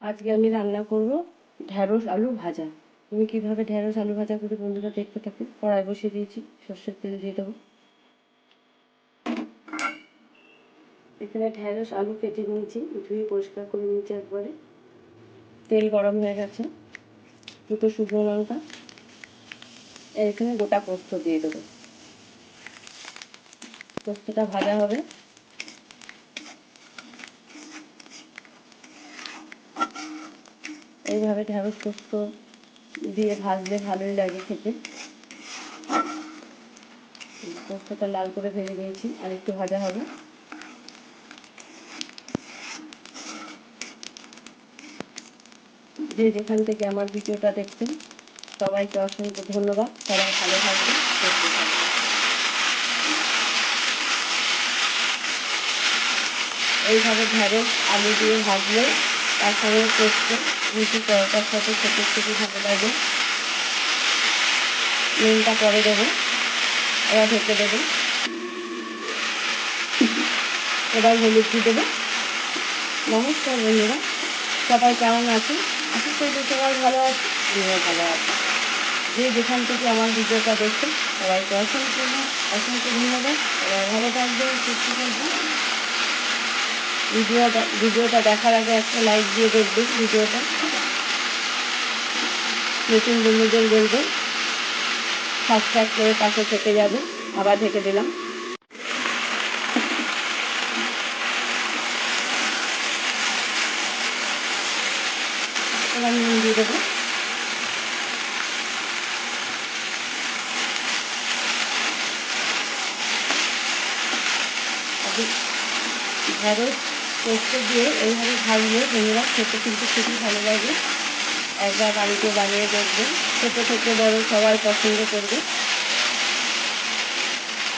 আজকে আমি রান্না করব ঢ্যাঁড়স আলু ভাজা। তুমি কিভাবে ঢ্যাঁড়স আলু ভাজা করে বন্ধুরা দেখতে থাকো। কড়াই বসিয়ে দিয়েছি, সর্ষের তেল দিয়ে দেবো। এখানে ঢ্যাঁড়স আলু কেটে নিয়েছি, ধুয়ে পরিষ্কার করে নিয়েছি একবারে। তেল গরম হয়ে গেছে, দুটো শুকনো লঙ্কা, এখানে গোটা পোস্ত দিয়ে দেবো। পোস্তটা ভাজা হবে। এইভাবে ঢ্যাঁড়স পোস্ত দিয়ে ভাজলে ভালোই লাগে খেতে। পোস্তটা লাল করে ভেজে নিয়েছি, আর একটু ভাজা হবে। যে যেখান থেকে আমার ভিডিওটা দেখছেন সবাইকে অসংখ্য ধন্যবাদ। সবাই ভালো থাকবে, সুস্থ থাকবে। এইভাবে ঢ্যাঁড়স আলু দিয়ে ভাজলে তার সঙ্গে পোস্ত রুটি পরোটার সাথে খেতে খুবই ভালো লাগে। নুনটা পরে দেবো, এবার ঢেকে দেবো। এবার হলুদ দিয়ে দেবো। নমস্কার বন্ধুরা, সবাই কেমন আছে? আশা করি সবাই ভালো আছে, আমিও ভালো আছি। যে যেখান থেকে আমার ভিডিওটা দেখছেন সবাইকে অসংখ্য ধন্যবাদ। সবাই ভালো থাকবেন, সুস্থ থাকবেন। ভিডিওটা দেখার আগে একটা লাইক দিয়ে দেখবেন ভিডিওটা। নতুন বন্ধুদের বলবেন সাবস্ক্রাইব করে পাশে থেকে যাবে। আবার ঢেকে দিলাম। এবার নুন দিয়ে দেবো। ঢ্যাঁড়স পোস্ত দিয়ে এইভাবে ভাজলে বন্ধুরা খেতে কিন্তু খুবই ভালো লাগে। একবার বাড়িতে বানিয়ে দেখবেন, ছোটো থেকে বড় সবাই পছন্দ করবে।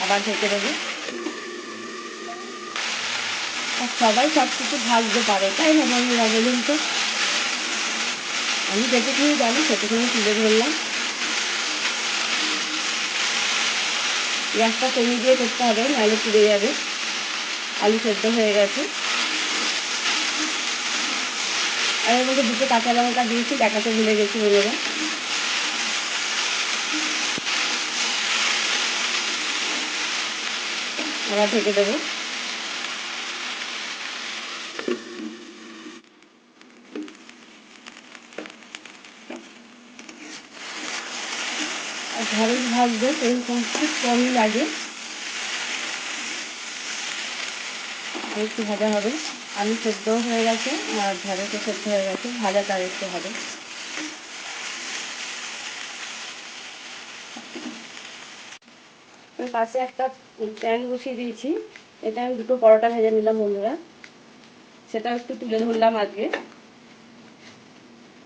আবার ঢেকে দেবো। আর সবাই সব কিছু ভাজতে পারে, তাই না বন্ধুরা বলুন তো? আমি যেটুকুনি জানি সেটুকুনি তুলে ধরলাম। গ্যাসটা কমিয়ে দিয়ে করতে হবে, নাহলে পুড়ে যাবে। আলু সেদ্ধ হয়ে গেছে, আর এর মধ্যে দুটো কাঁচা লঙ্কা দিয়েছি, দেখাতে ভুলে গেছি বন্ধুরা। আবার ঢেকে দেবো। আর ঢ্যাঁড়স ভাজতে তেল খুব কমই লাগে, আর একটু ভাজা হবে। আলু সেদ্ধও হয়ে গেছে আর ঢ্যাঁড়সও সেদ্ধ হয়ে গেছে, ভাজাটা আর একটু হবে। পাশে একটা প্যান বসিয়ে দিয়েছি, এটা আমি দুটো পরোটা ভেজে নিলাম বন্ধুরা, সেটাও একটু তুলে ধরলাম আজকে।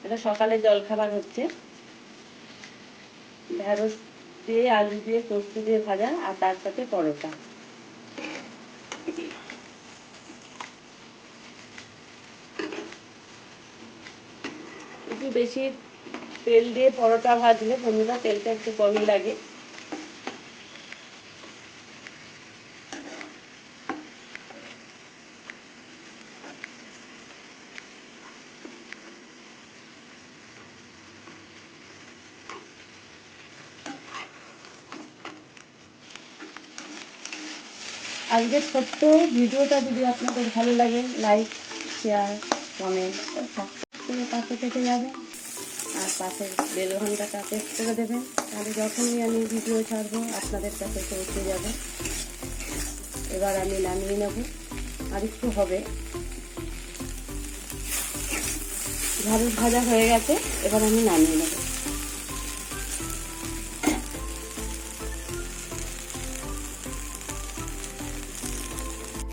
এটা সকালে জলখাবার হচ্ছে, ঢ্যাঁড়স দিয়ে আলু দিয়ে পোস্ত দিয়ে ভাজা, আর তার সাথে পরোটা। একটু বেশি তেল দিয়ে পরোটা ভাজলে বন্ধুরা তেলটা একটু কমই লাগে। আজকের ছোট্ট ভিডিওটা যদি আপনাদের ভালো লাগে, লাইক, শেয়ার, কমেন্ট করে পাশে থেকে যাবেন, আর পাশের বেল ঘন্টাটা প্রেস করে দেবেন। তাহলে যখনই আমি ভিডিও ছাড়বো আপনাদের কাছে পৌঁছে যাবে। এবার আমি নামিয়ে নেব, আর একটু হবে। ঢ্যাঁড়স ভাজা হয়ে গেছে, এবার আমি নামিয়ে নেব।